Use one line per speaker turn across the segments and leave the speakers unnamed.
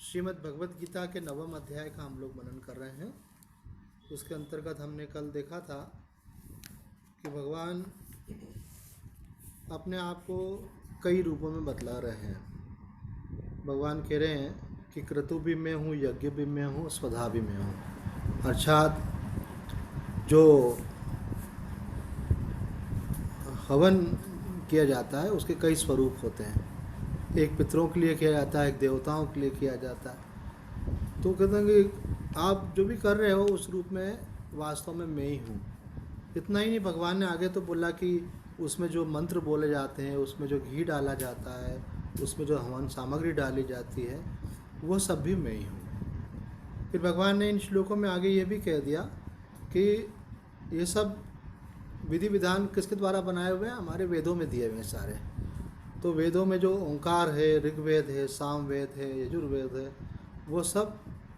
श्रीमद् भगवत गीता के 9वें अध्याय का हम लोग मनन कर रहे हैं। उसके अंतर्गत हमने कल देखा था कि भगवान अपने आप को कई रूपों में बतला रहे हैं। भगवान कह रहे हैं कि क्रतु भी मैं हूँ, यज्ञ भी मैं हूँ, स्वधा भी मैं हूँ। अर्थात जो हवन किया जाता है उसके कई स्वरूप होते हैं। एक पितरों के लिए किया जाता है, एक देवताओं के लिए किया जाता है। तो कहते हैं कि आप जो भी कर रहे हो उस रूप में वास्तव में मैं ही हूँ। इतना ही नहीं, भगवान ने आगे तो बोला कि उसमें जो मंत्र बोले जाते हैं, उसमें जो घी डाला जाता है, उसमें जो हवन सामग्री डाली जाती है, वो सब भी मैं ही हूँ। फिर भगवान ने इन श्लोकों में आगे ये भी कह दिया कि ये सब विधि विधान किसके द्वारा बनाए हुए हैं? हमारे वेदों में दिए हुए हैं सारे। तो वेदों में जो ओंकार है, ऋग्वेद है, सामवेद है, यजुर्वेद है, वो सब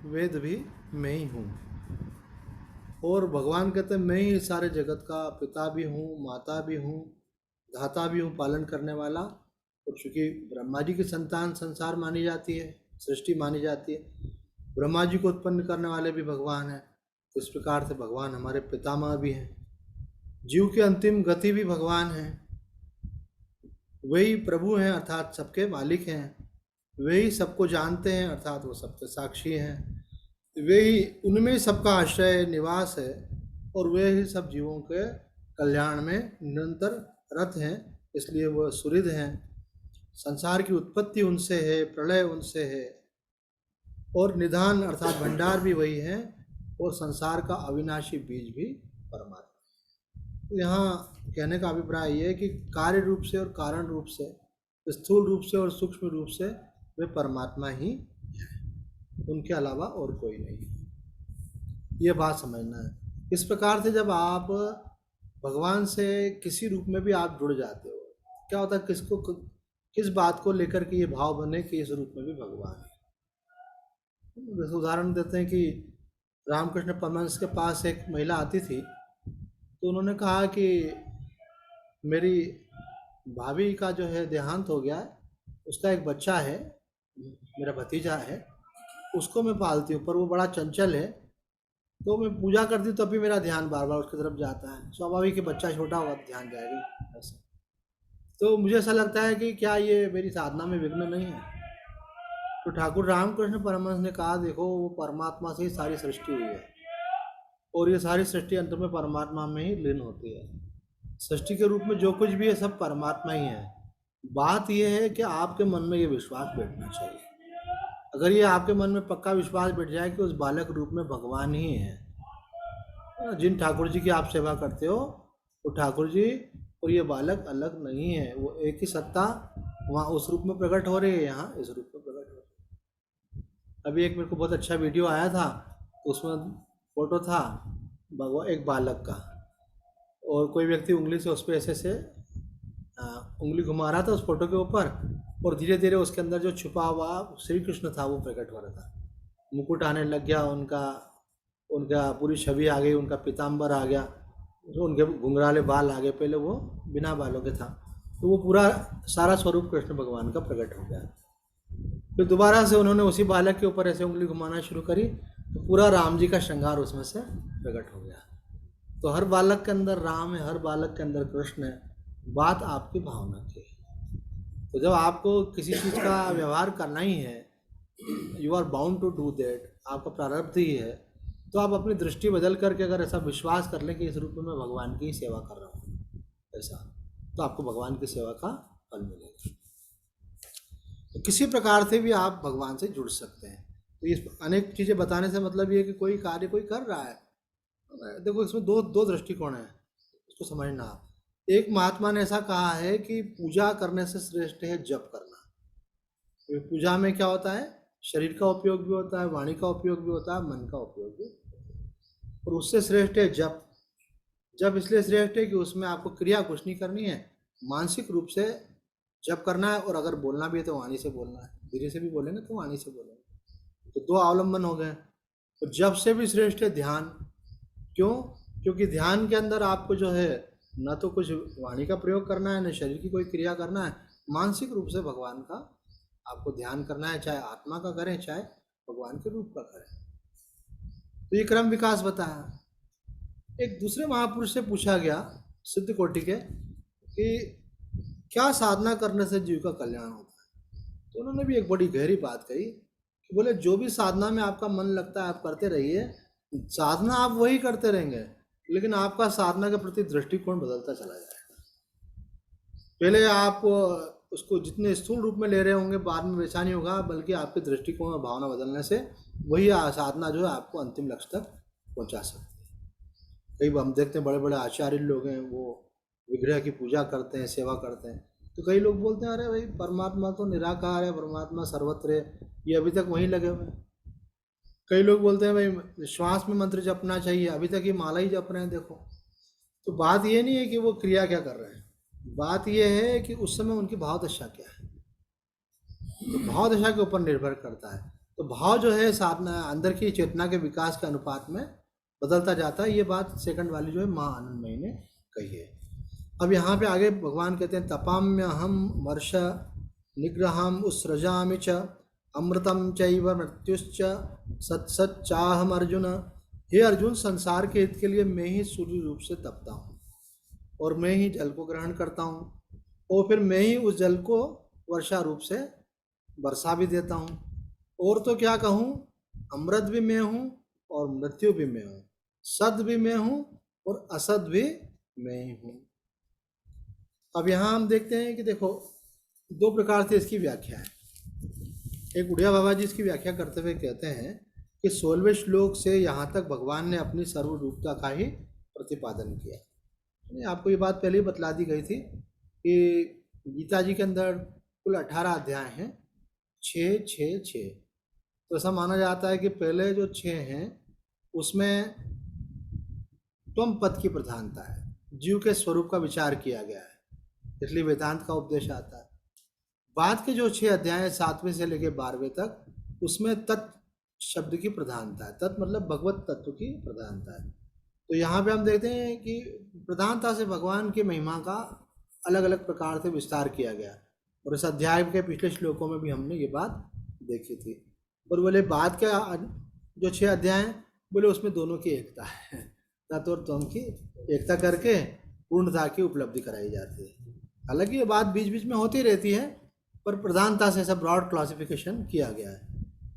वेद भी मैं ही हूँ। और भगवान कहते हैं मैं ही सारे जगत का पिता भी हूँ, माता भी हूँ, धाता भी हूँ, पालन करने वाला। और चूँकि ब्रह्मा जी की संतान संसार मानी जाती है, सृष्टि मानी जाती है, ब्रह्मा जी को उत्पन्न करने वाले भी भगवान हैं। इस प्रकार से भगवान हमारे पितामह भी हैं। जीव की अंतिम गति भी भगवान है। वही प्रभु हैं, अर्थात सबके मालिक हैं। वही सबको जानते हैं, अर्थात वो सबके साक्षी हैं। वही उनमें सबका आश्रय निवास है और वे ही सब जीवों के कल्याण में निरंतर रत हैं। इसलिए वह सुहृद हैं। संसार की उत्पत्ति उनसे है, प्रलय उनसे है, और निधान अर्थात भंडार भी वही है, और संसार का अविनाशी बीज भी परमात्मा। यहाँ कहने का अभिप्राय ये है कि कार्य रूप से और कारण रूप से, स्थूल रूप से और सूक्ष्म रूप से वे परमात्मा ही हैं, उनके अलावा और कोई नहीं। ये बात समझना है। इस प्रकार से जब आप भगवान से किसी रूप में भी आप जुड़ जाते हो, क्या होता है, किस बात को लेकर के ये भाव बने कि इस रूप में भी भगवान है। जैसे उदाहरण देते हैं कि रामकृष्ण परमहंस के पास एक महिला आती थी, तो उन्होंने कहा कि मेरी भाभी का जो है देहांत हो गया है, उसका एक बच्चा है, मेरा भतीजा है, उसको मैं पालती हूँ, पर वो बड़ा चंचल है, तो मैं पूजा करती हूँ तब भी मेरा ध्यान बार बार उसकी तरफ जाता है। स्वाभाविक कि बच्चा छोटा होगा तो ध्यान जाएगा ऐसे। तो मुझे ऐसा लगता है कि क्या ये मेरी साधना में विघ्न नहीं है? तो ठाकुर रामकृष्ण परमहंस ने कहा, देखो वो परमात्मा से ही सारी सृष्टि हुई है, और ये सारी सृष्टि अंत में परमात्मा में ही लीन होती है। सृष्टि के रूप में जो कुछ भी है सब परमात्मा ही है। बात यह है कि आपके मन में ये विश्वास बैठना चाहिए। अगर ये आपके मन में पक्का विश्वास बैठ जाए कि उस बालक रूप में भगवान ही है, जिन ठाकुर जी की आप सेवा करते हो वो ठाकुर जी और ये बालक अलग नहीं है, वो एक ही सत्ता वहाँ उस रूप में प्रकट हो रही है, यहाँ इस रूप में प्रकट हो रही है। अभी एक मेरे को बहुत अच्छा वीडियो आया था, उसमें फोटो था एक बालक का, और कोई व्यक्ति उंगली से उस पर ऐसे उंगली घुमा रहा था उस फोटो के ऊपर, और धीरे धीरे उसके अंदर जो छुपा हुआ श्री कृष्ण था वो प्रकट हो रहा था। मुकुट आने लग गया, उनका पूरी छवि आ गई, उनका पीताम्बर आ गया, उनके घुंघराले बाल आ गए। पहले वो बिना बालों के था, तो वो पूरा सारा स्वरूप कृष्ण भगवान का प्रकट हो गया। फिर दोबारा से उन्होंने उसी बालक के ऊपर ऐसे उंगली घुमाना शुरू करी, तो पूरा राम जी का श्रृंगार उसमें से प्रकट हो गया। तो हर बालक के अंदर राम है, हर बालक के अंदर कृष्ण है। बात आपकी भावना की है। तो जब आपको किसी चीज़ का व्यवहार करना ही है, you are bound to do that, आपका प्रारब्ध ही है, तो आप अपनी दृष्टि बदल करके अगर ऐसा विश्वास कर लें कि इस रूप में मैं भगवान की ही सेवा कर रहा हूँ, ऐसा, तो आपको भगवान की सेवा का फल मिलेगा। तो किसी प्रकार से भी आप भगवान से जुड़ सकते हैं। तो ये अनेक चीज़ें बताने से मतलब ये कि कोई कार्य कोई कर रहा है, देखो इसमें दो दृष्टिकोण है, इसको समझना आप। एक महात्मा ने ऐसा कहा है कि पूजा करने से श्रेष्ठ है जप करना। तो पूजा में क्या होता है, शरीर का उपयोग भी होता है, वाणी का उपयोग भी होता है, मन का उपयोग भी होता है, और उससे श्रेष्ठ है जप। जप इसलिए श्रेष्ठ है कि उसमें आपको क्रिया कुछ नहीं करनी है, मानसिक रूप से जप करना है, और अगर बोलना भी है तो वाणी से बोलना है, धीरे से भी बोलेंगे तो वाणी से बोलेंगे। तो दो अवलंबन हो गए। तो जप से भी श्रेष्ठ है ध्यान। क्यों? क्योंकि ध्यान के अंदर आपको जो है न तो कुछ वाणी का प्रयोग करना है, न शरीर की कोई क्रिया करना है, मानसिक रूप से भगवान का आपको ध्यान करना है, चाहे आत्मा का करें चाहे भगवान के रूप का करें। तो ये क्रम विकास बताया। एक दूसरे महापुरुष से पूछा गया सिद्ध कोटि के कि क्या साधना करने से जीव का कल्याण होता है। तो उन्होंने भी एक बड़ी गहरी बात कही कि बोले जो भी साधना में आपका मन लगता है आप करते रहिए, साधना आप वही करते रहेंगे, लेकिन आपका साधना के प्रति दृष्टिकोण बदलता चला जाएगा। पहले आप उसको जितने स्थूल रूप में ले रहे होंगे, बाद में वैसा नहीं होगा, बल्कि आपके दृष्टिकोण और भावना बदलने से वही साधना जो है आपको अंतिम लक्ष्य तक पहुंचा सकती है। कई हम देखते हैं बड़े बड़े आचार्य लोग हैं, वो विग्रह की पूजा करते हैं, सेवा करते हैं, तो कई लोग बोलते हैं अरे भाई परमात्मा तो निराकार है, परमात्मा सर्वत्र है, ये अभी तक वहीं लगे हुए हैं। कई लोग बोलते हैं भाई श्वास में मंत्र जपना चाहिए, अभी तक ये माला ही जप रहे हैं। देखो, तो बात ये नहीं है कि वो क्रिया क्या कर रहे हैं, बात ये है कि उस समय उनकी भाव दशा क्या है। तो भाव दशा के ऊपर निर्भर करता है। तो भाव जो है साधना अंदर की चेतना के विकास के अनुपात में बदलता जाता है। ये बात सेकंड वाली जो है माँ आनंदमयी ने कही है। अब यहाँ पे आगे भगवान कहते हैं तपाम्य हम वर्ष निग्रहम उत्सृजामि च अमृतम चैव मृत्युश्च सत्सच्चाहम अर्जुन। हे अर्जुन, संसार के हित के लिए मैं ही सूर्य रूप से तपता हूँ और मैं ही जल को ग्रहण करता हूँ, और फिर मैं ही उस जल को वर्षा रूप से वर्षा भी देता हूँ। और तो क्या कहूँ, अमृत भी मैं हूँ और मृत्यु भी मैं हूँ, सद भी मैं हूँ और असद भी मैं ही हूँ। अब यहाँ हम देखते हैं कि देखो दो प्रकार से इसकी व्याख्या है। एक उड़िया बाबा जी इसकी व्याख्या करते हुए कहते हैं कि 16वें श्लोक से यहाँ तक भगवान ने अपनी सर्वरूपता का ही प्रतिपादन किया। आपको ये बात पहले ही बतला दी गई थी कि गीता जी के अंदर कुल 18 अध्याय हैं, 6 6 6। तो ऐसा माना जाता है कि पहले जो 6 हैं उसमें त्वम पद की प्रधानता है, जीव के स्वरूप का विचार किया गया है, इसलिए वेदांत का उपदेश आता है। बाद के जो 6 अध्याय 7वें से लेकर 12वें तक, उसमें तत् शब्द की प्रधानता है। तत् मतलब भगवत तत्व की प्रधानता है। तो यहाँ पे हम देखते हैं कि प्रधानता से भगवान की महिमा का अलग अलग प्रकार से विस्तार किया गया, और इस अध्याय के पिछले श्लोकों में भी हमने ये बात देखी थी। और बोले बाद के जो 6 अध्याय बोले उसमें दोनों की एकता है, तत्व और त्वम की एकता करके पूर्णता की उपलब्धि कराई जाती है। हालांकि ये बात बीच बीच में होती रहती है, पर प्रधानता से सब ब्रॉड क्लासिफिकेशन किया गया है।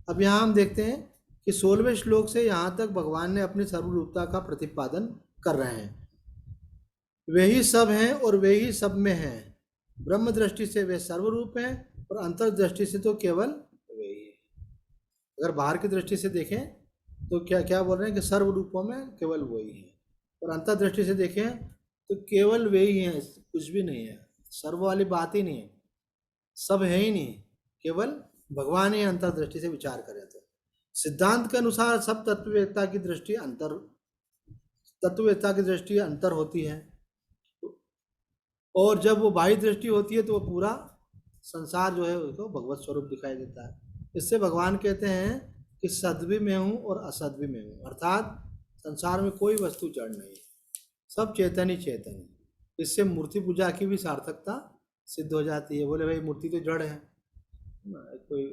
अब यहाँ हम देखते हैं कि 16वें श्लोक से यहाँ तक भगवान ने अपनी सर्वरूपता का प्रतिपादन कर रहे हैं। वे ही सब हैं और वे ही सब में हैं। ब्रह्म दृष्टि से वे सर्वरूप हैं और अंतर दृष्टि से तो केवल वे ही है। अगर बाहर की दृष्टि से देखें तो क्या क्या बोल रहे हैं कि सर्व रूपों में केवल वही है, और अंतर दृष्टि से देखें तो केवल वे ही हैं, कुछ भी नहीं है। सर्व वाली बात ही नहीं है, सब है ही नहीं, केवल भगवान ही अंतर दृष्टि से विचार करें तो। सिद्धांत के अनुसार सब तत्ववेत्ता की दृष्टि अंतर होती है, और जब वो बाह्य दृष्टि होती है तो वो पूरा संसार जो है उसको भगवत स्वरूप दिखाई देता है। इससे भगवान कहते हैं कि सद भी मैं हूँ और असद भी मैं हूँ, अर्थात संसार में कोई वस्तु जड़ नहीं, सब चेतन ही चेतन है। इससे मूर्ति पूजा की भी सार्थकता सिद्ध हो जाती है। बोले भाई मूर्ति तो जड़ है, कोई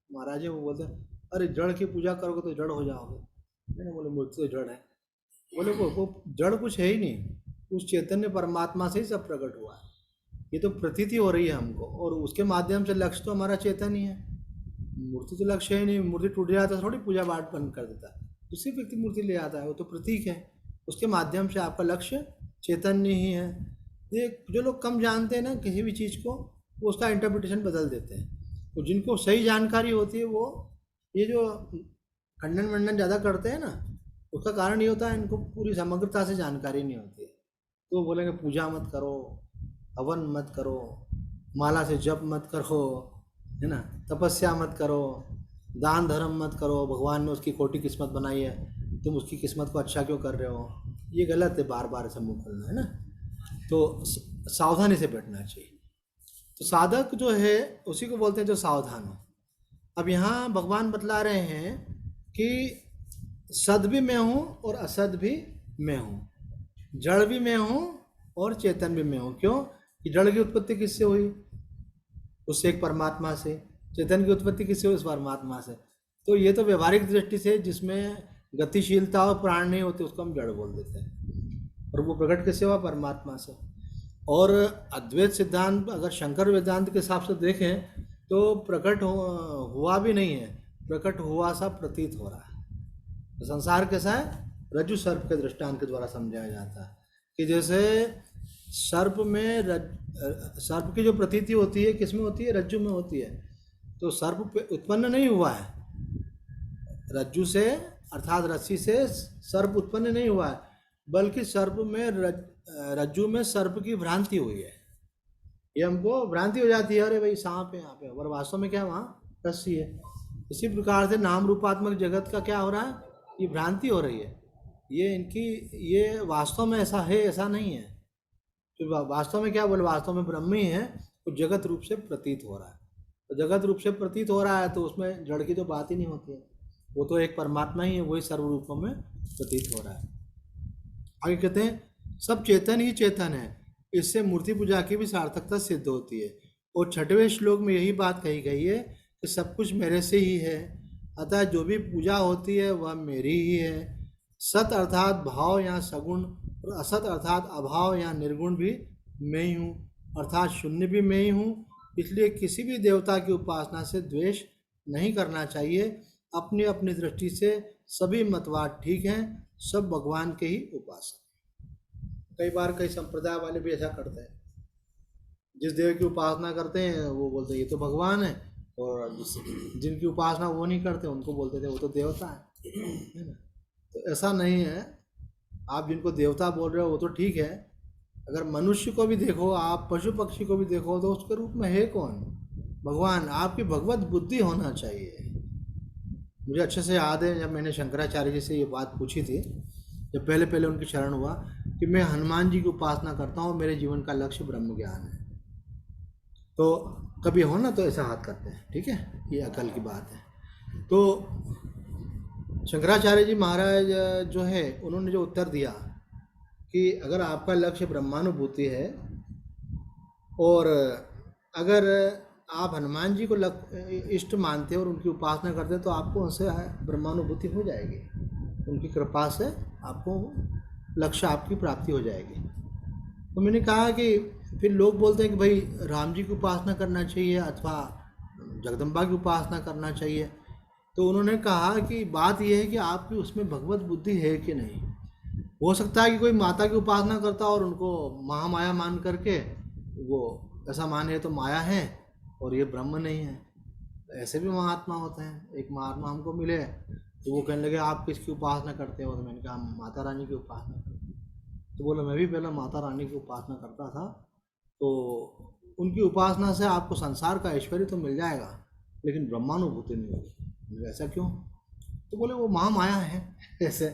महाराज है वो बोलते हैं अरे जड़ की पूजा करोगे तो जड़ हो जाओगे, नहीं बोले मूर्ति तो जड़ है। बोले वो जड़ कुछ है ही नहीं, उस चैतन्य परमात्मा से ही सब प्रकट हुआ है। ये तो प्रतीति हो रही है हमको, और उसके माध्यम से लक्ष्य तो हमारा चेतन ही है। मूर्ति तो लक्ष्य ही नहीं, मूर्ति टूट जाता है थोड़ी पूजा पाठ बंद कर देता है, दूसरी व्यक्ति मूर्ति ले आता है, वो तो प्रतीक है। उसके माध्यम से आपका लक्ष्य चैतन्य ही है। ये जो लोग कम जानते हैं ना किसी भी चीज़ को, वो उसका इंटरप्रिटेशन बदल देते हैं। तो जिनको सही जानकारी होती है वो ये जो खंडन मंडन ज़्यादा करते हैं ना, उसका कारण ये होता है इनको पूरी समग्रता से जानकारी नहीं होती है। तो बोलेंगे पूजा मत करो, हवन मत करो, माला से जप मत करो, है ना, तपस्या मत करो, दान धर्म मत करो, भगवान ने उसकी खोटी किस्मत बनाई है, तुम उसकी किस्मत को अच्छा क्यों कर रहे हो। ये गलत है, बार बार ऐसा मुँह खोलना, है ना। तो सावधानी से बैठना चाहिए। तो साधक जो है उसी को बोलते हैं जो सावधान हो। अब यहाँ भगवान बतला रहे हैं कि सद भी मैं हूँ और असद भी मैं हूँ, जड़ भी मैं हूँ और चेतन भी मैं हूँ। क्यों कि जड़ की उत्पत्ति किससे हुई, उससे एक परमात्मा से। चेतन की उत्पत्ति किससे हुई, उस परमात्मा से। तो ये तो व्यवहारिक दृष्टि से जिसमें गतिशीलता और प्राण नहीं होते उसको हम जड़ बोल देते हैं, और वो प्रकट कैसे हुआ? परमात्मा से। और अद्वैत सिद्धांत अगर शंकर वेदांत के हिसाब से देखें तो प्रकट हुआ भी नहीं है, प्रकट हुआ सा प्रतीत हो रहा है। तो संसार कैसा है? रज्जु सर्प के दृष्टांत के द्वारा समझाया जाता है कि जैसे सर्प में सर्प की जो प्रतीति होती है किस में होती है? रज्जु में होती है। तो सर्प उत्पन्न नहीं हुआ है रज्जु से, अर्थात रस्सी से सर्प उत्पन्न नहीं हुआ है, बल्कि सर्प में रज्जु में सर्प की भ्रांति हुई है। ये हमको भ्रांति हो जाती है, अरे भाई सांप है यहाँ पे, और वास्तव में क्या वहाँ रस्सी है। इसी प्रकार से नाम रूपात्मक जगत का क्या हो रहा है? ये भ्रांति हो रही है, ये इनकी, ये वास्तव में ऐसा है ऐसा नहीं है। तो वास्तव में क्या बोले? वास्तव में ब्रह्म ही है, तो जगत रूप से प्रतीत हो रहा है। तो जगत रूप से प्रतीत हो रहा है तो उसमें जड़ की तो बात ही नहीं होती है, वो तो एक परमात्मा ही है, वही सर्व रूपों में प्रतीत हो रहा है। आगे कहते हैं सब चेतन ही चेतन है, इससे मूर्ति पूजा की भी सार्थकता सिद्ध होती है। और 6वें श्लोक में यही बात कही गई है कि सब कुछ मेरे से ही है, अतः जो भी पूजा होती है वह मेरी ही है। सत अर्थात भाव या सगुण, और असत अर्थात अभाव या निर्गुण भी मैं ही हूँ, अर्थात शून्य भी मैं ही हूँ। इसलिए किसी भी देवता की उपासना से द्वेष नहीं करना चाहिए। अपनी अपनी दृष्टि से सभी मतवाद ठीक हैं, सब भगवान के ही उपासक। कई बार कई संप्रदाय वाले भी ऐसा करते हैं, जिस देव की उपासना करते हैं वो बोलते हैं ये तो भगवान है, और जिनकी उपासना वो नहीं करते उनको बोलते थे वो तो देवता है ना। तो ऐसा नहीं है, आप जिनको देवता बोल रहे हो वो तो ठीक है, अगर मनुष्य को भी देखो, आप पशु पक्षी को भी देखो, तो उसके रूप में है कौन? भगवान। आपकी भगवत बुद्धि होना चाहिए। मुझे अच्छे से याद है जब मैंने शंकराचार्य जी से ये बात पूछी थी, जब पहले पहले उनकी शरण हुआ, कि मैं हनुमान जी की उपासना करता हूँ, मेरे जीवन का लक्ष्य ब्रह्म ज्ञान है। तो कभी हो ना तो ऐसा हाथ करते हैं, ठीक है, ये अकल की बात है। तो शंकराचार्य जी महाराज जो है उन्होंने जो उत्तर दिया कि अगर आपका लक्ष्य ब्रह्मानुभूति है, और अगर आप हनुमान जी को इष्ट मानते हो और उनकी उपासना करते हो तो आपको उनसे ब्रह्मानुभूति हो जाएगी, उनकी कृपा से आपको लक्ष्य आपकी प्राप्ति हो जाएगी। तो मैंने कहा कि फिर लोग बोलते हैं कि भाई राम जी की उपासना करना चाहिए अथवा जगदम्बा की उपासना करना चाहिए। तो उन्होंने कहा कि बात यह है कि आपकी उसमें भगवत बुद्धि है कि नहीं। हो सकता है कि कोई माता की उपासना करता और उनको महामाया मान करके वो ऐसा माने तो माया है और ये ब्रह्म नहीं है। ऐसे भी महात्मा होते हैं। एक महात्मा हमको मिले तो वो कहने लगे आप किसकी उपासना करते हो? तो मैंने कहा माता रानी की उपासना करते। तो बोला मैं भी पहले माता रानी की उपासना करता था, तो उनकी उपासना से आपको संसार का ऐश्वर्य तो मिल जाएगा लेकिन ब्रह्मानुभूति नहीं होगी। ऐसा क्यों? तो बोले वो महामाया है ऐसे।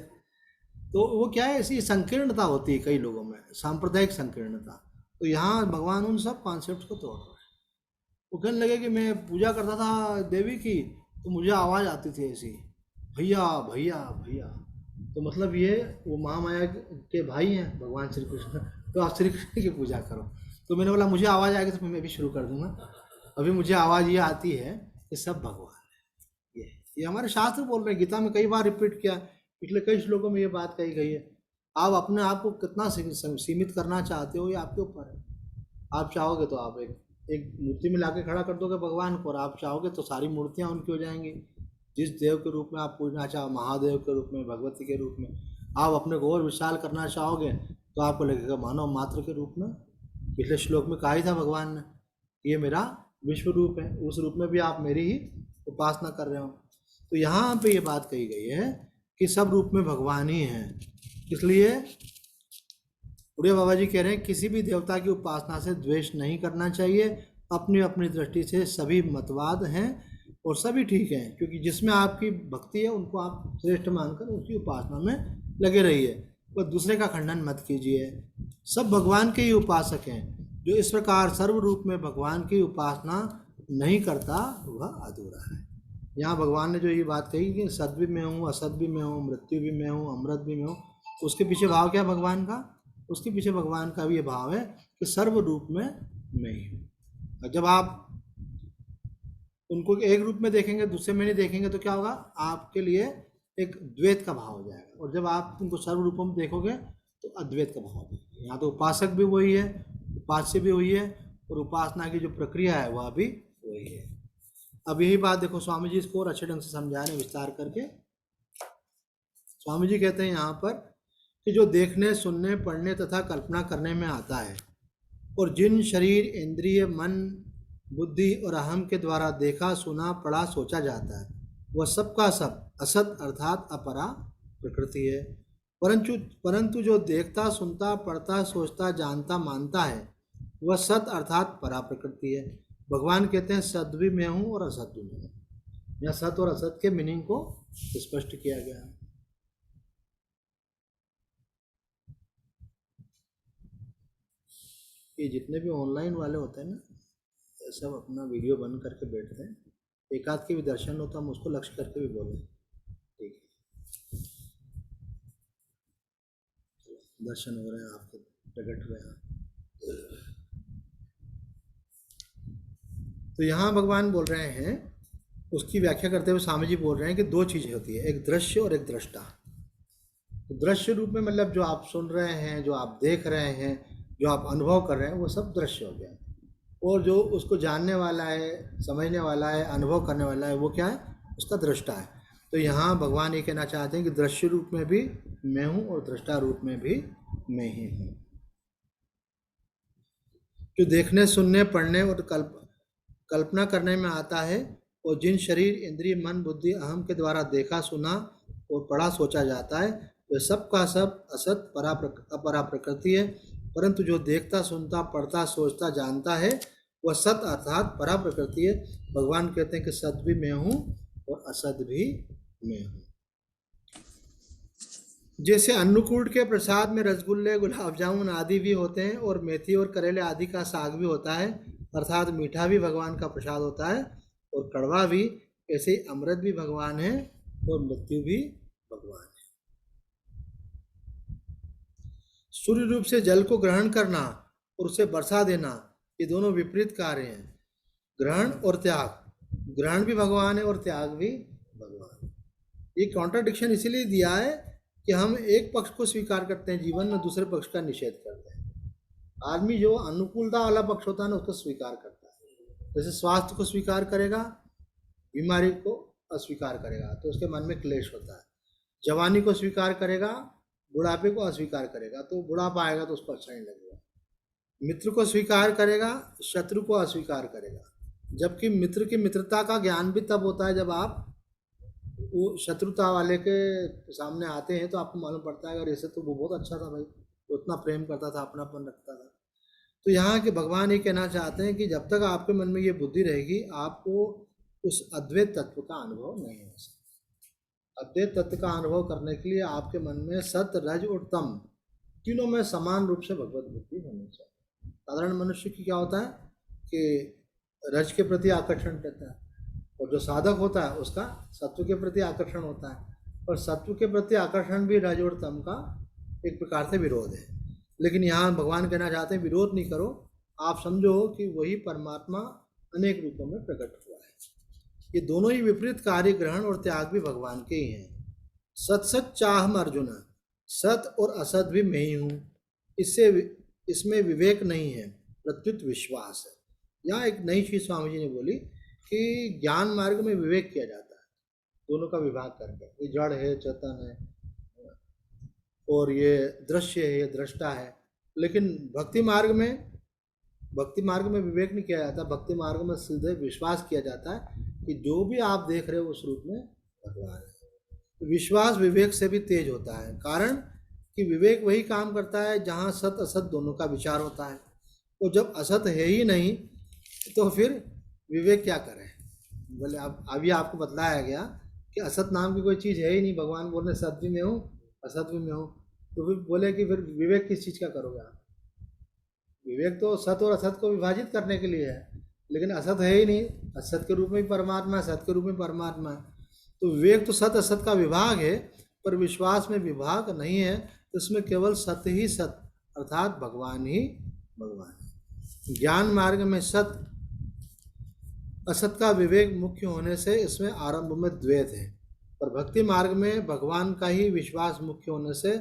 तो वो क्या है, ऐसी संकीर्णता होती है कई लोगों में, सांप्रदायिक संकीर्णता। तो यहाँ भगवान उन सब कॉन्सेप्ट को तोड़ रहा है। वो कहने लगे कि मैं पूजा करता था देवी की तो मुझे आवाज़ आती थी ऐसी, भैया भैया भैया। तो मतलब ये वो महामाया के भाई हैं भगवान श्री कृष्ण, तो आप श्री कृष्ण की पूजा करो। तो मैंने बोला मुझे आवाज़ आएगी तो मैं भी शुरू कर दूंगा। अभी मुझे आवाज़ ये आती है कि सब भगवान है। ये हमारे शास्त्र बोल रहे हैं, गीता में कई बार रिपीट किया, पिछले कई श्लोकों में ये बात कही गई है। आप अपने आप को कितना सीमित करना चाहते हो ये आपके ऊपर है। आप चाहोगे तो आप एक मूर्ति में लाके खड़ा कर दोगे भगवान को, और आप चाहोगे तो सारी मूर्तियाँ उनकी हो जाएंगी। जिस देव के रूप में आप पूजना चाहो, महादेव के रूप में, भगवती के रूप में, आप अपने को और विशाल करना चाहोगे तो आपको लगेगा मानव मात्र के रूप में। पिछले श्लोक में कहा ही था भगवान ने, ये मेरा विश्व रूप है, उस रूप में भी आप मेरी ही उपासना कर रहे हो। तो यहाँ पे ये बात कही गई है कि सब रूप में भगवान ही हैं। इसलिए उड़िया बाबा जी कह रहे हैं किसी भी देवता की उपासना से द्वेष नहीं करना चाहिए। अपनी अपनी दृष्टि से सभी मतवाद हैं और सभी ठीक हैं, क्योंकि जिसमें आपकी भक्ति है उनको आप श्रेष्ठ मानकर उसकी उपासना में लगे रहिए, पर दूसरे का खंडन मत कीजिए। सब भगवान के ही उपासक हैं। जो इस प्रकार सर्व रूप में भगवान की उपासना नहीं करता वह अधूरा है। यहाँ भगवान ने जो ये बात कही कि सत भी मैं हूँ, असत भी मैं हूँ, मृत्यु भी मैं हूँ, अमृत भी मैं हूँ, उसके पीछे भाव क्या भगवान का? उसके पीछे भगवान का भी ये भाव है, कि सर्व रूप में मैं ही हूँ। जब आप उनको एक रूप में देखेंगे, दूसरे में नहीं देखेंगे तो क्या होगा, आपके लिए एक द्वैत का भाव हो जाएगा। और जब आप उनको सर्व रूपों में देखोगे तो अद्वैत का भाव हो जाएगा। यहाँ तो उपासक भी वही है, उपास्य भी वही है, और उपासना की जो प्रक्रिया है वह भी वही है। अब यही बात देखो स्वामी जी इसको और अच्छे ढंग से समझा रहे हैं विस्तार करके। स्वामी जी कहते हैं यहाँ पर कि जो देखने, सुनने, पढ़ने तथा कल्पना करने में आता है और जिन शरीर, इंद्रिय, मन, बुद्धि और अहम के द्वारा देखा, सुना, पढ़ा, सोचा जाता है, वह सब का सब असत अर्थात अपरा प्रकृति है। परंतु जो देखता, सुनता, पढ़ता, सोचता, जानता, मानता है, वह सत अर्थात परा प्रकृति है। भगवान कहते हैं सत भी मैं हूँ और असत भी मैं हूँ। यहाँ सत और असत के मीनिंग को स्पष्ट किया गया है। ये जितने भी ऑनलाइन वाले होते हैं ना, सब अपना वीडियो बंद करके बैठते हैं, एक आध के भी दर्शन हो तो हम उसको लक्ष्य करके भी बोलें, ठीक है, दर्शन हो रहे हैं आपके, प्रकट हुए हैं। तो यहाँ भगवान बोल रहे हैं, उसकी व्याख्या करते हुए स्वामी जी बोल रहे हैं कि दो चीज़ें होती है, एक दृश्य और एक दृष्टा। तो दृश्य रूप में मतलब जो आप सुन रहे हैं, जो आप देख रहे हैं, जो आप अनुभव कर रहे हैं, वो सब दृश्य हो गया। और जो उसको जानने वाला है, समझने वाला है, अनुभव करने वाला है, वो क्या है, उसका दृष्टा है। तो यहाँ भगवान ये कहना चाहते हैं कि दृश्य रूप में भी मैं हूँ और दृष्टा रूप में भी मैं ही हूँ। जो देखने, सुनने, पढ़ने और कल्पना करने में आता है और जिन शरीर, इंद्रिय, मन, बुद्धि, अहम के द्वारा देखा, सुना और पढ़ा, सोचा जाता है, वे सब का सब असत अपरा प्रकृति है। परंतु जो देखता, सुनता, पढ़ता, सोचता, जानता है, वह सत अर्थात परा प्रकृति है। भगवान कहते हैं कि सत भी मैं हूँ और असत भी मैं हूँ। जैसे अन्नकूट के प्रसाद में रसगुल्ले, गुलाब जामुन आदि भी होते हैं और मेथी और करेले आदि का साग भी होता है, अर्थात मीठा भी भगवान का प्रसाद होता है और कड़वा भी, ऐसे ही अमृत भी भगवान है और मृत्यु भी भगवान है। सूर्य रूप से जल को ग्रहण करना और उसे बरसा देना, ये दोनों विपरीत कार्य हैं। ग्रहण और त्याग, ग्रहण भी भगवान है और त्याग भी भगवान है। ये कॉन्ट्राडिक्शन इसीलिए दिया है कि हम एक पक्ष को स्वीकार करते हैं जीवन में, दूसरे पक्ष का निषेध करते हैं। आदमी जो अनुकूलता वाला पक्ष होता है ना, उसको स्वीकार करता है। जैसे स्वास्थ्य को स्वीकार करेगा, बीमारी को अस्वीकार करेगा, तो उसके मन में क्लेश होता है। जवानी को स्वीकार करेगा, बुढ़ापे को अस्वीकार करेगा, तो बुढ़ापा आएगा तो उसको अच्छा नहीं लगेगा। मित्र को स्वीकार करेगा, शत्रु को अस्वीकार करेगा। जबकि मित्र की मित्रता का ज्ञान भी तब होता है जब आप वो शत्रुता वाले के सामने आते हैं, तो आपको मालूम पड़ता है अगर ऐसे तो वो बहुत अच्छा था भाई, वो इतना प्रेम करता था, अपनापन रखता था। तो यहाँ के भगवान ये कहना चाहते हैं कि जब तक आपके मन में ये बुद्धि रहेगी, आपको उस अद्वैत तत्व का अनुभव नहीं हो सकता। अद्वैत तत्व का अनुभव करने के लिए आपके मन में सत, रज और तम तीनों में समान रूप से भगवत बुद्धि होनी चाहिए। साधारण मनुष्य की क्या होता है कि रज के प्रति आकर्षण रहता है, और जो साधक होता है उसका सत्व के प्रति आकर्षण होता है, और सत्व के प्रति आकर्षण भी रज और तम का एक प्रकार से विरोध है। लेकिन यहाँ भगवान कहना चाहते हैं विरोध नहीं करो, आप समझो कि वही परमात्मा अनेक रूपों में प्रकट हुआ है। ये दोनों ही विपरीत कार्य, ग्रहण और त्याग भी भगवान के ही हैं। सत सत चाहम अर्जुन, सत और असत भी मैं ही हूँ, इसमें विवेक नहीं है, प्रत्युत विश्वास है। यहाँ एक नई चीज स्वामी जी ने बोली कि ज्ञान मार्ग में विवेक किया जाता है, दोनों का विभाग करके, ये जड़ है, चेतन है, और ये दृश्य है, ये दृष्टा है। लेकिन भक्ति मार्ग में विवेक नहीं किया जाता। भक्ति मार्ग में सीधे विश्वास किया जाता है कि जो भी आप देख रहे हो उस रूप में भगवान है। विश्वास विवेक से भी तेज होता है, कारण कि विवेक वही काम करता है जहाँ सत असत दोनों का विचार होता है। तो जब असत है ही नहीं तो फिर विवेक क्या करें। बोले अब अभी आपको बतलाया गया कि असत नाम की कोई चीज़ है ही नहीं। भगवान बोल रहे सत भी मैं हूँ, असत भी मैं हूँ, तो फिर बोले कि फिर विवेक किस चीज़ का करोगे आप। विवेक तो सत और असत को विभाजित करने के लिए है, लेकिन असत है ही नहीं। असत के रूप में भी परमात्मा है, सत के रूप में परमात्मा है। तो विवेक तो सत असत का विभाग है, पर विश्वास में विभाग नहीं है। तो इसमें केवल सत्य ही सत अर्थात भगवान ही भगवान है। ज्ञान मार्ग में सत असत का विवेक मुख्य होने से इसमें आरंभ में द्वैत है, पर भक्ति मार्ग में भगवान का ही विश्वास मुख्य होने से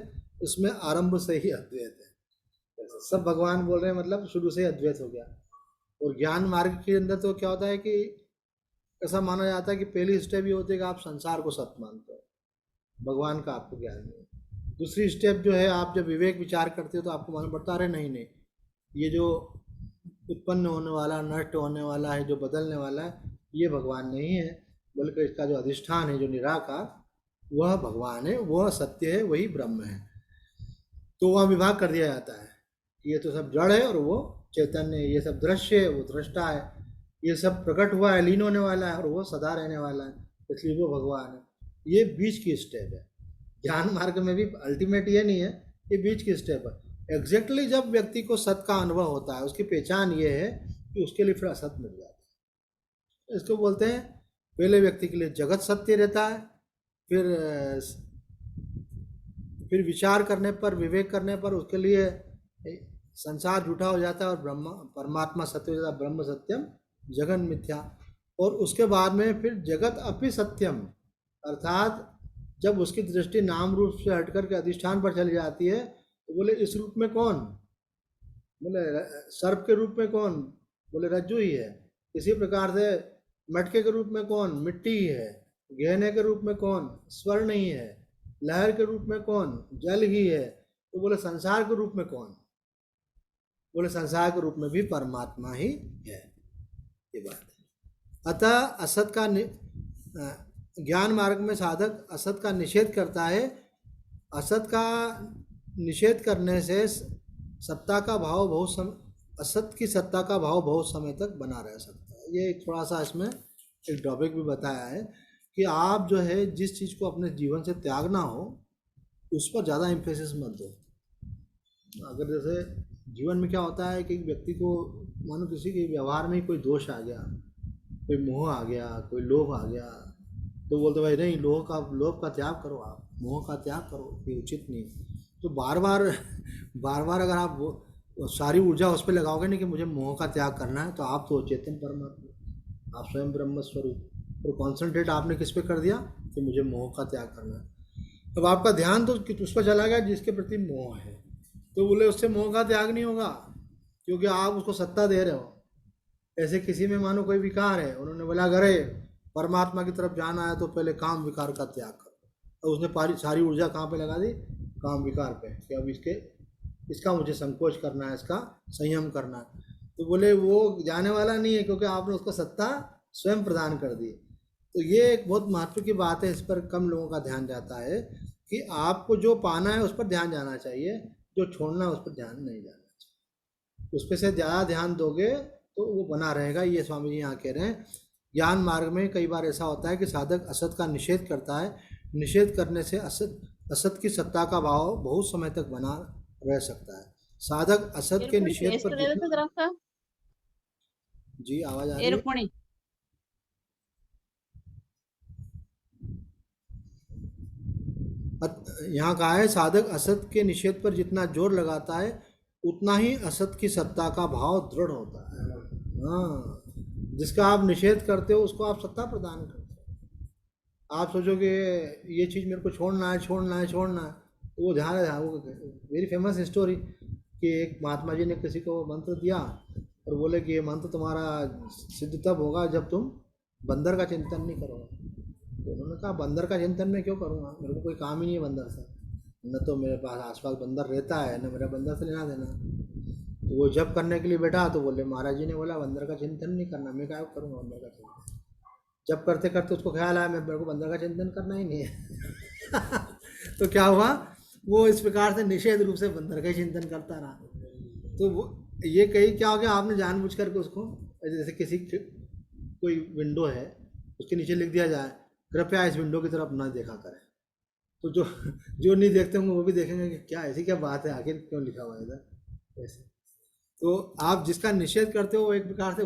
इसमें आरंभ से ही अद्वैत है। सब भगवान बोल रहे हैं मतलब शुरू से ही अद्वैत हो गया। और ज्ञान मार्ग के अंदर तो क्या होता है कि ऐसा माना जाता है कि पहली स्टेप ये होती है कि आप संसार को सत्य मानते हो, भगवान का आपको ज्ञान नहीं है। दूसरी स्टेप जो है, आप जब विवेक विचार करते हो तो आपको मालूम पड़ता है अरे नहीं नहीं, ये जो उत्पन्न होने वाला, नष्ट होने वाला है, जो बदलने वाला है, ये भगवान नहीं है, बल्कि इसका जो अधिष्ठान है, जो निराकार, वह भगवान है, वह सत्य है, वही ब्रह्म है। तो वह विभाग कर दिया जाता है कि ये तो सब जड़ है और वो चैतन्य है, ये सब दृश्य है, वो दृष्टा है, ये सब प्रकट हुआ है, लीन होने वाला है और वो सदा रहने वाला है, इसलिए वो भगवान है। ये बीच की स्टेप है। ज्ञान मार्ग में भी अल्टीमेट ये नहीं है, ये बीच की स्टेप है। एग्जैक्टली जब व्यक्ति को सत्य का अनुभव होता है, उसकी पहचान ये है कि उसके लिए फिर असत मिट जाता है। इसको बोलते हैं पहले व्यक्ति के लिए जगत सत्य रहता है, फिर विचार करने पर, विवेक करने पर उसके लिए संसार झूठा हो जाता है और ब्रह्म परमात्मा सत्य हो जाता है, ब्रह्म सत्यम जगन मिथ्या। और उसके बाद में फिर जगत अपि सत्यम, अर्थात जब उसकी दृष्टि नाम रूप से हटकर के अधिष्ठान पर चली जाती है तो बोले इस रूप में कौन, बोले सर्प के रूप में कौन, बोले रज्जु ही है। इसी प्रकार से मटके के रूप में कौन, मिट्टी ही है। गहने के रूप में कौन, स्वर्ण ही है। लहर के रूप में कौन, जल ही है। तो बोले संसार के रूप में कौन, बोले संसार के रूप में भी परमात्मा ही है। ये बात है। अतः असत का ज्ञान मार्ग में साधक असत का निषेध करता है। असत का निषेध करने से सत्ता का भाव असत की सत्ता का भाव बहुत समय तक बना रह सकता है। ये थोड़ा सा इसमें एक टॉपिक भी बताया है कि आप जो है जिस चीज़ को अपने जीवन से त्यागना हो उस पर ज़्यादा एम्फेसिस मत दो। अगर जैसे जीवन में क्या होता है कि व्यक्ति को मानो किसी के व्यवहार में कोई दोष आ गया, कोई मोह आ गया, कोई लोभ आ गया, तो बोलते भाई नहीं, लोभ का त्याग करो, आप मोह का त्याग करो, ये उचित नहीं। तो बार बार अगर आप वो सारी ऊर्जा उस पर लगाओगे नहीं कि मुझे मोह का त्याग करना है, तो आप तो चेतन परमात्मा, आप स्वयं ब्रह्म स्वरूप। और कॉन्सेंट्रेट आपने किस पे कर दिया कि मुझे मोह का त्याग करना है। अब आपका ध्यान तो उस पर चला गया जिसके प्रति मोह है, तो बोले उससे मोह का त्याग नहीं होगा, क्योंकि आप उसको सत्ता दे रहे हो। ऐसे किसी में मानो कोई विकार है, उन्होंने बोला अगर परमात्मा की तरफ जाना है तो पहले काम विकार का त्याग करो, तो उसने सारी ऊर्जा कहाँ पे लगा दी, काम विकार पे, कि अब इसका मुझे संकोच करना है, इसका संयम करना है। तो बोले वो जाने वाला नहीं है, क्योंकि आपने उसको सत्ता स्वयं प्रदान कर दी। तो ये एक बहुत महत्व की बात है, इस पर कम लोगों का ध्यान जाता है कि आपको जो पाना है उस पर ध्यान जाना चाहिए, जो छोड़ना है उस पर ध्यान नहीं जाना चाहिए। उस पर से ज़्यादा ध्यान दोगे तो वो बना रहेगा। ये स्वामी जी यहाँ कह रहे हैं। ज्ञान मार्ग में कई बार ऐसा होता है कि साधक असत का निषेध करता है। निषेध करने से असत की सत्ता का भाव बहुत समय तक बना रह सकता है। साधक असत के निषेध पर जितना... जी आवाज आ रही है? यहाँ कहा है साधक असत के निषेध पर जितना जोर लगाता है उतना ही असत की सत्ता का भाव दृढ़ होता है। हाँ, जिसका आप निषेध करते हो उसको आप सत्ता प्रदान करते हो। आप सोचोगे ये चीज़ मेरे को छोड़ना है, तो वो ध्यान है। वो वेरी फेमस स्टोरी कि एक महात्मा जी ने किसी को मंत्र दिया और बोले कि ये मंत्र तुम्हारा सिद्ध तब होगा जब तुम बंदर का चिंतन नहीं करोगे। तो उन्होंने कहा बंदर का चिंतन मैं क्यों करूँगा, मेरे को कोई काम ही नहीं है बंदर से, न तो मेरे पास आसपास बंदर रहता है, न मेरा बंदर से लेना देना। तो वो जब करने के लिए बैठा तो बोले महाराज जी ने बोला बंदर का चिंतन नहीं करना। मैं क्या करूँगा बंदर का चिंतन। जब करते करते उसको ख्याल आया मेरे को बंदर का चिंतन करना ही नहीं है। तो क्या हुआ, वो इस प्रकार से निषेध रूप से बंदर का चिंतन करता रहा। तो वो ये कहीं क्या हो गया, आपने जानबूझ करके उसको, जैसे किसी कोई विंडो है उसके नीचे लिख दिया जाए कृपया इस विंडो की तरफ ना देखा करें, तो जो नहीं देखते होंगे वो भी देखेंगे कि क्या ऐसी क्या बात है, आखिर क्यों लिखा हुआ है इधर ऐसे। तो आप जिसका निषेध करते हो वो एक प्रकार से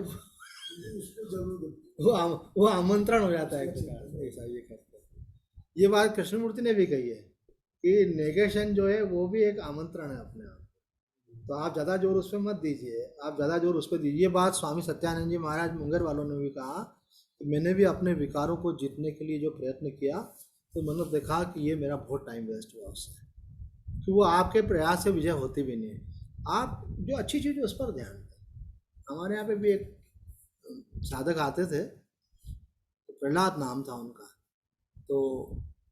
वो आमंत्रण हो जाता है एक प्रकार से, ऐसा ये करते हैं। ये बात कृष्णमूर्ति ने भी कही है कि नेगेशन जो है वो भी एक आमंत्रण है अपने आप। तो आप ज़्यादा जोर उस पर मत दीजिए, आप ज़्यादा जोर उस पर दीजिए। ये बात स्वामी सत्यानंद जी महाराज मुंगेर वालों ने भी कहा कि मैंने भी अपने विकारों को जीतने के लिए जो प्रयत्न किया तो मैंने देखा कि ये मेरा बहुत टाइम वेस्ट हुआ उससे, कि वो आपके प्रयास से विजय होती भी नहीं है। आप जो अच्छी चीज़ है उस पर ध्यान दें। हमारे यहाँ पे भी एक साधक आते थे, तो प्रहलाद नाम था उनका, तो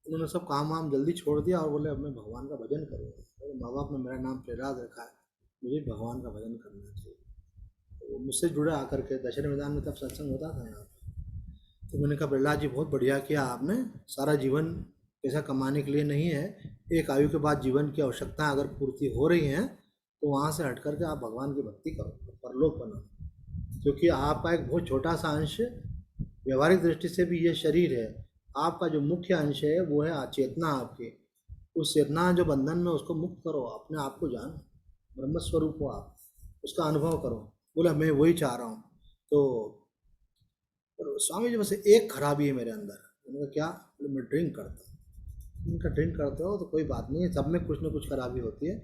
उन्होंने सब काम वाम जल्दी छोड़ दिया और बोले अब मैं भगवान का भजन करूँगा। मेरे माँ बाप ने मेरा नाम प्रहलाद रखा है, मुझे भगवान का भजन करना चाहिए। तो मुझसे जुड़े आकर के दशहरे मैदान में तब सत्संग होता था यहाँ पे। तो मैंने कहा प्रहलाद जी बहुत बढ़िया किया आपने, सारा जीवन पैसा कमाने के लिए नहीं है, एक आयु के बाद जीवन की आवश्यकताएं अगर पूर्ति हो रही हैं तो वहाँ से हट करके आप भगवान की भक्ति करो, परलोक बनाओ, क्योंकि आपका एक बहुत छोटा सा अंश व्यवहारिक दृष्टि से भी ये शरीर है, आपका जो मुख्य अंश है वो है चेतना आपकी। उस चेतना जो बंधन में उसको मुक्त करो, अपने आप को जानो, ब्रह्म स्वरूप हो आप, उसका अनुभव करो। बोला मैं वही चाह रहा हूँ। तो स्वामी जी बस एक खराबी है मेरे अंदर। मैंने कहा क्या? बोले मैं ड्रिंक करता हूँ। उनका ड्रिंक करते हो तो कोई बात नहीं है, सब में कुछ ना कुछ खराबी होती है,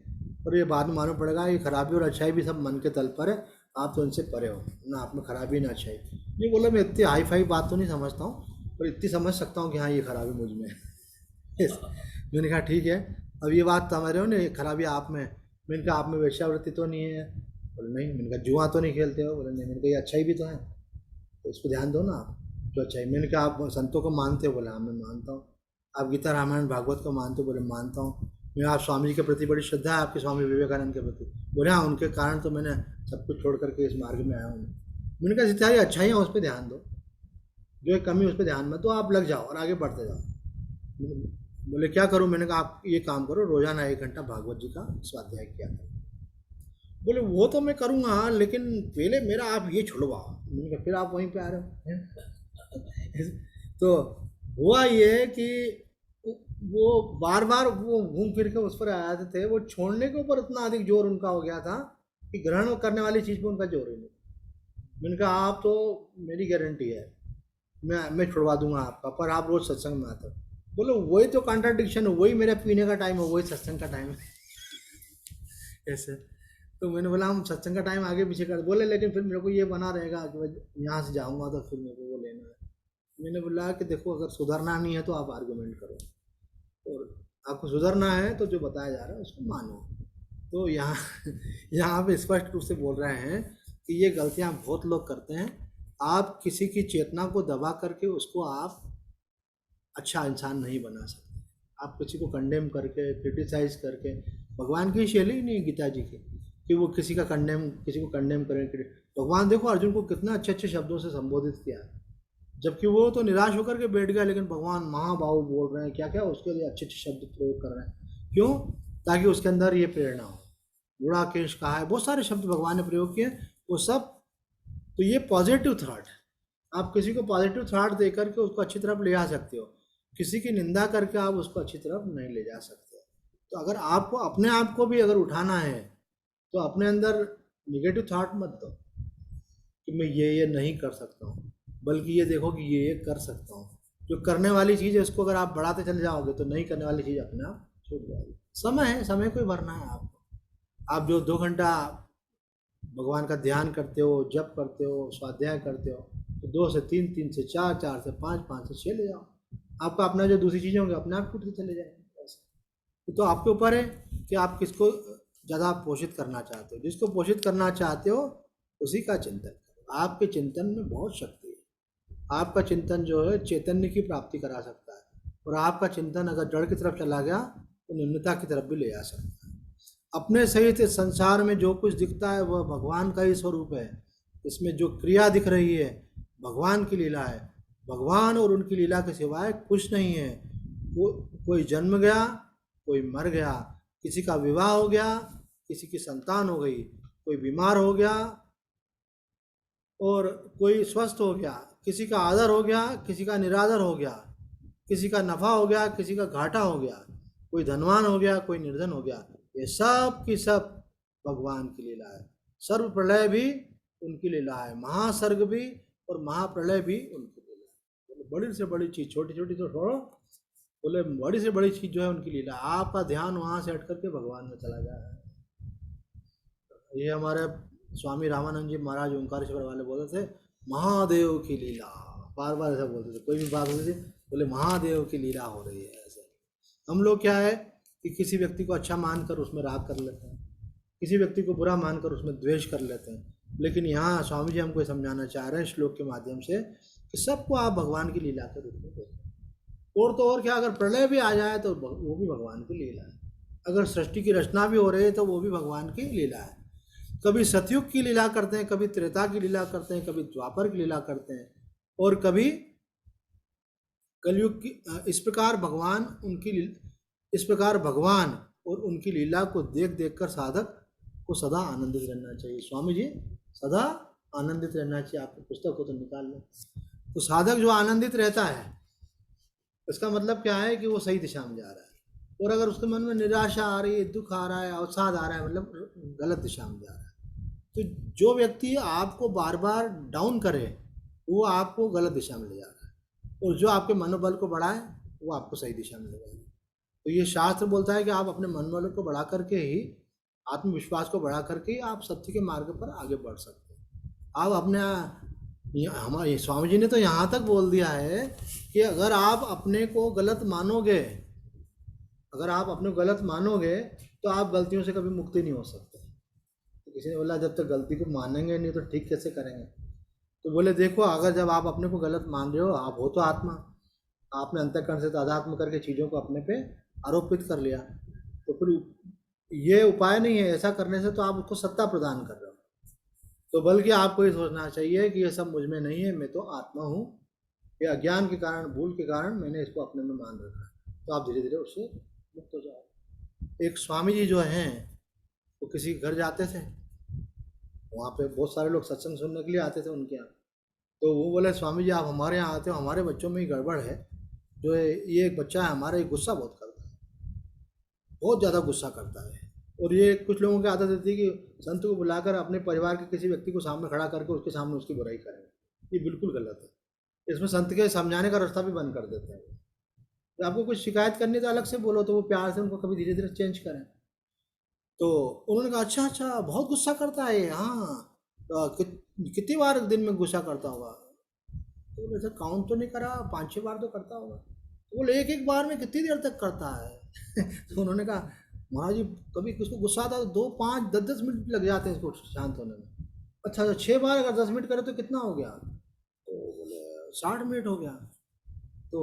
और ये बाद में मालूम पड़ेगा ये खराबी और अच्छाई भी सब मन के तल पर है, आप तो इनसे परे हो ना, आप में खराबी ना अच्छाई। ये बोला मैं इतनी हाई फाई बात तो नहीं समझता हूँ, पर इतनी समझ सकता हूँ कि हाँ ये खराबी मुझ में है। मैंने कहा ठीक है, अब ये बात समझ रहे हो ना, ये खराबी आप में। मैंने कहा आप में वेश्यावृत्ति तो नहीं है? बोले नहीं। मैंने कहा जुआ तो नहीं खेलते हो? बोले नहीं। मैंने कहा ये अच्छाई भी तो है, तो इस पर ध्यान दो ना आप, जो अच्छाई। मैंने कहा आप संतों को मानते हो? बोले हाँ मैं मानता हूँ। आप गीता रामायण भागवत को मानते हो? बोले मानता हूँ। मैं आप स्वामी जी के प्रति बड़ी श्रद्धा है आपके, स्वामी विवेकानंद के प्रति? बोले हाँ उनके कारण तो मैंने सब कुछ छोड़ करके इस मार्ग में आया हूँ। मैंने कहा सारी अच्छाइयाँ उस पर ध्यान दो, जो एक कमी उस पर ध्यान मत दो, आप लग जाओ और आगे बढ़ते जाओ। बोले क्या करूँ? मैंने कहा आप ये काम करो, रोजाना 1 घंटा भागवत जी का स्वाध्याय किया करो। बोले वो तो मैं करूँगा, लेकिन पहले मेरा आप ये छुड़वाओ। मैंने कहा फिर आप वहीं पे आ रहे हो। तो हुआ ये कि वो बार बार वो घूम फिर के उस पर आते थे, वो छोड़ने के ऊपर इतना अधिक जोर उनका हो गया था कि ग्रहण करने वाली चीज़ पे उनका जोर ही नहीं। मैंने कहा आप तो, मेरी गारंटी है मैं छुड़वा दूंगा आपका, पर आप रोज सत्संग में आते हो। बोले वही तो कॉन्ट्राडिक्शन है, वही मेरा पीने का टाइम है, वही सत्संग का टाइम है। ऐसे तो मैंने बोला हम सत्संग का टाइम आगे पीछे कर, बोले लेकिन फिर मेरे को ये बना रहेगा कि मैं यहाँ से जाऊँगा तो फिर मेरे को वो लेना है। मैंने बोला कि देखो अगर सुधरना नहीं है तो आप आर्गूमेंट करो, और आपको सुधरना है तो जो बताया जा रहा है उसको मानो। तो यहाँ यहाँ पे स्पष्ट रूप से बोल रहे हैं कि ये गलतियाँ बहुत लोग करते हैं। आप किसी की चेतना को दबा करके उसको आप अच्छा इंसान नहीं बना सकते। आप किसी को कंडेम करके, क्रिटिसाइज करके, भगवान की शैली ही नहीं है गीता जी की कि वो किसी को कंडेम करें। भगवान देखो अर्जुन को कितना अच्छे अच्छे शब्दों से संबोधित किया है, जबकि वो तो निराश होकर के बैठ गया, लेकिन भगवान महाबाहु बोल रहे हैं, क्या क्या उसके लिए अच्छे अच्छे शब्द प्रयोग कर रहे हैं। क्यों? ताकि उसके अंदर ये प्रेरणा हो। बुढ़ा केश कहा है, बहुत सारे शब्द भगवान ने प्रयोग किए, वो सब। तो ये पॉजिटिव थॉट, आप किसी को पॉजिटिव थॉट दे करके उसको अच्छी तरफ ले आ सकते हो, किसी की निंदा करके आप उसको अच्छी तरफ नहीं ले जा सकते। तो अगर आपको अपने आप को भी अगर उठाना है तो अपने अंदर निगेटिव थॉट मत दो कि मैं ये नहीं कर सकता हूँ, बल्कि ये देखो कि ये कर सकता हूँ। जो करने वाली चीज़ है उसको अगर आप बढ़ाते चले जाओगे तो नहीं करने वाली चीज़ अपने आप छूट जाएगी। समय है, समय को ही भरना है आपको। आप जो 2 घंटा भगवान का ध्यान करते हो, जप करते हो, स्वाध्याय करते हो, तो 2 से 3, 3 से 4, 4 से 5, 5 से 6 ले जाओ। आपका अपना जो दूसरी चीज़ें होंगी अपने आप टूटते चले जाएंगे। ऐसे तो आपके ऊपर है कि आप किसको ज़्यादा पोषित करना चाहते हो। जिसको पोषित करना चाहते हो उसी का चिंतन करो। आपके चिंतन में बहुत शक्ति है। आपका चिंतन जो है चैतन्य की प्राप्ति करा सकता है, और आपका चिंतन अगर जड़ की तरफ चला गया तो निम्नता की तरफ भी ले जा सकता है। अपने सहित संसार में जो कुछ दिखता है वह भगवान का ही स्वरूप है। इसमें जो क्रिया दिख रही है भगवान की लीला है। भगवान और उनकी लीला के सिवाय कुछ नहीं है। वो कोई जन्म गया, कोई मर गया, किसी का विवाह हो गया, किसी की संतान हो गई, कोई बीमार हो गया और कोई स्वस्थ हो गया, किसी का आदर हो गया, किसी का निरादर हो गया, किसी का नफा हो गया, किसी का घाटा हो गया, कोई धनवान हो गया, कोई निर्धन हो गया। ये सब की सब भगवान की लीला है। सर्व प्रलय भी उनकी लीला है, महासर्ग भी और महाप्रलय भी उनकी लीला है। तो बड़ी से बड़ी चीज़, छोटी छोटी तो छोड़ो, बोले बड़ी से बड़ी चीज़ जो है उनकी लीला। आपका ध्यान वहाँ से हट करके भगवान में चला जाए। ये हमारे स्वामी रामानंद जी महाराज ओंकारेश्वर वाले बोलते थे महादेव की लीला, बार बार ऐसा बोलते थे, कोई भी बात होती थी बोले महादेव की लीला हो रही है। ऐसे हम लोग क्या है कि किसी व्यक्ति को अच्छा मानकर उसमें राग कर लेते हैं, किसी व्यक्ति को बुरा मानकर उसमें द्वेष कर लेते हैं। लेकिन यहाँ स्वामी जी हमको समझाना चाह रहे हैं श्लोक के माध्यम से कि सबको आप भगवान की लीला के रूप में देखो। और तो और क्या, अगर प्रलय भी आ जाए तो वो भी भगवान की लीला है, अगर सृष्टि की रचना भी हो रही है तो वो भी भगवान की लीला है। कभी सतयुग की लीला करते हैं, कभी त्रेता की लीला करते हैं, कभी द्वापर की लीला करते हैं, और कभी कलयुग की। इस प्रकार भगवान और उनकी लीला को देख देख कर साधक को सदा आनंदित रहना चाहिए। स्वामी जी सदा आनंदित रहना चाहिए। आपकी पुस्तक को तो निकाल लो। तो साधक जो आनंदित रहता है इसका मतलब क्या है कि वो सही दिशा में जा रहा है, और अगर उसके मन में निराशा आ रही है, दुख आ रहा है, अवसाद आ रहा है, मतलब गलत दिशा में जा रहा है। तो जो व्यक्ति आपको बार बार डाउन करे वो आपको गलत दिशा में ले जा रहा है, और जो आपके मनोबल को बढ़ाए वो आपको सही दिशा में ले जाएगा। तो ये शास्त्र बोलता है कि आप अपने मनोबल को बढ़ा करके ही, आत्मविश्वास को बढ़ा करके ही आप सत्य के मार्ग पर आगे बढ़ सकते हैं। आप अपने हमारे स्वामी जी ने तो यहाँ तक बोल दिया है कि अगर आप अपने को गलत मानोगे, अगर आप अपने को गलत मानोगे तो आप गलतियों से कभी मुक्ति नहीं हो सकते। तो किसी ने बोला जब तक गलती को मानेंगे नहीं तो ठीक कैसे करेंगे। तो बोले देखो, अगर जब आप अपने को गलत मान रहे हो, आप हो तो आत्मा, आपने अंतःकरण से तादात्म्य करके चीज़ों को अपने पे आरोपित कर लिया, तो फिर ये उपाय नहीं है। ऐसा करने से तो आप उसको सत्ता प्रदान कर रहे हो। तो बल्कि आपको ये सोचना चाहिए कि ये सब मुझ में नहीं है, मैं तो आत्मा हूँ, ये अज्ञान के कारण, भूल के कारण मैंने इसको अपने में मान रखा है। तो आप धीरे धीरे उससे मुक्त हो जाओ। एक स्वामी जी जो हैं वो किसी घर जाते थे, वहाँ पे बहुत सारे लोग सत्संग सुनने के लिए आते थे उनके यहाँ। तो वो बोले स्वामी जी आप हमारे यहाँ आते हो, हमारे बच्चों में ही गड़बड़ है। जो है ये एक बच्चा है हमारा, ये गुस्सा बहुत करता है, बहुत ज़्यादा गुस्सा करता है। और ये कुछ लोगों की आदत होती है कि संत को बुलाकर अपने परिवार के किसी व्यक्ति को सामने खड़ा करके उसके सामने उसकी बुराई करेंगे। ये बिल्कुल गलत है। इसमें संत के समझाने का रास्ता भी बंद कर देते हैं। तो आपको कुछ शिकायत करनी तो अलग से बोलो, तो वो प्यार से उनको कभी धीरे धीरे चेंज करें। तो उन्होंने कहा अच्छा अच्छा बहुत गुस्सा करता है ये, हाँ तो कितनी बार दिन में गुस्सा करता होगा। तो वैसे काउंट तो नहीं करा, 5-6 बार तो करता होगा। तो बोले एक एक बार में कितनी देर तक करता है। तो उन्होंने कहा महाराज जी कभी किसको गुस्सा आता है 2, 5, 10 मिनट लग जाते हैं इसको शांत होने में। अच्छा तो 6 बार अगर 10 मिनट करे तो कितना हो गया। तो बोले 60 मिनट हो गया। तो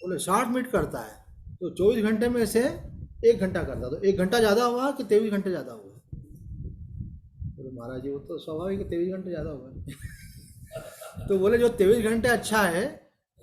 बोले 60 मिनट करता है तो 24 घंटे में से 1 घंटा करता, तो 1 घंटा ज़्यादा हुआ कि 23 घंटे ज़्यादा हुआ। बोले महाराज जी वो तो स्वाभाविक है 23 घंटे ज़्यादा हुआ। तो बोले जो 23 घंटे अच्छा है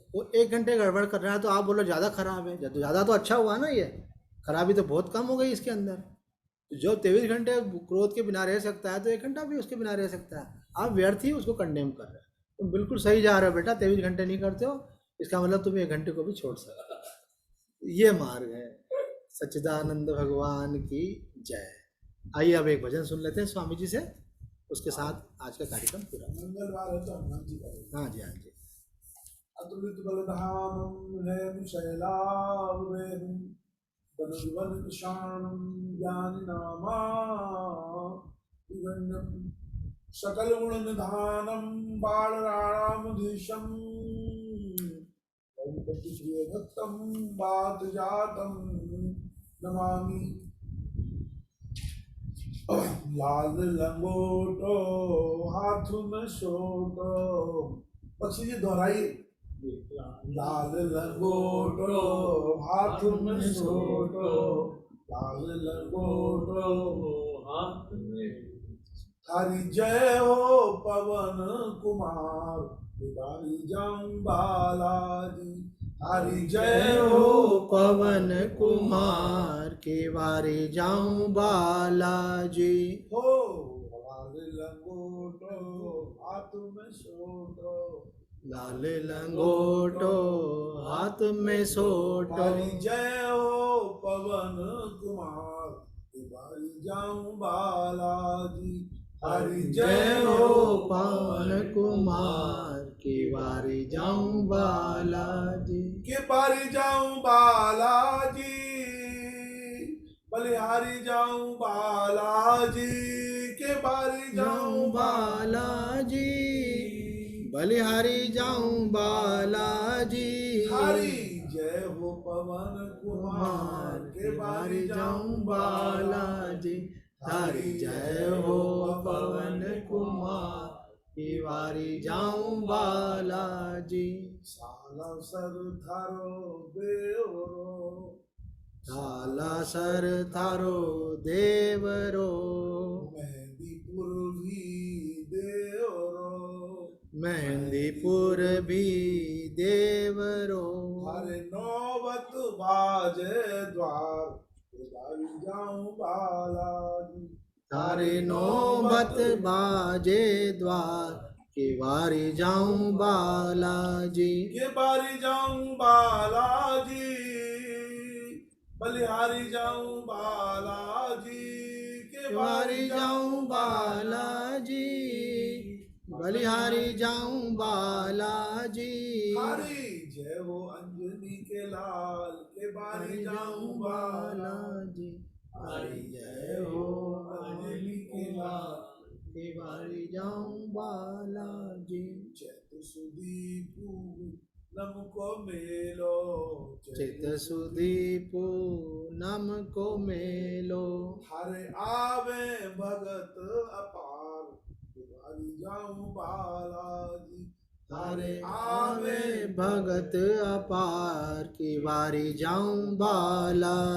वो 1 घंटे गड़बड़ कर रहा है, तो आप बोलो ज़्यादा खराब है। ज़्यादा तो अच्छा हुआ ना, ये खराबी तो बहुत कम हो गई इसके अंदर। तो जो 23 घंटे क्रोध के बिना रह सकता है तो 1 घंटा भी उसके बिना रह सकता है। आप व्यर्थ ही उसको कंडेम कर रहे हो। तुम बिल्कुल सही जा रहे हो बेटा, 23 घंटे नहीं करते हो, इसका मतलब तुम 1 घंटे को भी छोड़ सकते हो। ये मार्ग है। सच्चिदानंद भगवान की जय। आइए अब एक भजन सुन लेते हैं स्वामी जी से, उसके साथ आज का कार्यक्रम पूरा।
मंगलवार है तो हनुमान जी का।
हाँ जी हाँ जी।
अतुलित बलधामं है शैलावरेहं धनुर्वन कृशाणं ज्ञानिनामा विगण्यं सकल गुण निधानं बालराणामधीशं वेंकट प्रिय भक्तं बात जातं नमामि। लाल लंगोटो हाथ में सोटो, पक्षी जी दोहराइए। लाल लंगोटो हाथ में सोटो, लाल लंगोटो हाथ में। हरि जय हो पवन कुमार बिहारी जम्बालाजी। हरि जय हो
पवन कुमार केवारे जाऊं बालाजी।
हो लाल लंगोटो हाथ में सोटो,
लाल लंगोटो हाथ में सोटो।
हरि जय हो पवन कुमार बिहारी जाऊं बालाजी। हरि
जय हो पवन कुमार केवारे जाऊं बालाजी।
के बारी जाऊं बालाजी, बलिहारी जाऊं बालाजी। के बारी
जाऊं बालाजी, बलिहारी जाऊं बालाजी,
हरि जय हो पवन कुमार
के बारी जाऊं बालाजी, तारी जय हो पवन कुमार की बारी जाऊं बालाजी।
साला सर थारो देवरो,
साला सर थारो देवरो,
मेहंदीपुर भी देवरो,
मेहंदीपुर भी देवरो,
हरे नौबत बाजे द्वार के बारी जाऊं बालाजी,
तारे नौबत बाजे द्वार के बारी जाऊं बालाजी,
के बारी जाऊं बालाजी, बलिहारी जाऊं बालाजी, के
के बारी जाऊं बालाजी, बलिहारी जाऊं बालाजी,
हरि जय हो अंजनी के लाल के बारी जाऊं बालाजी,
हरि जय हो अंजलि के लाल के बारी जाऊं बालाजी।
चैत सुदीप नमको मेलो,
चित सुदीप नम को मेलो,
हरे आवे भगत अपार के बारी जाऊं बालाजी,
तारे आवे भगत अपार की बारी जाऊं बाला।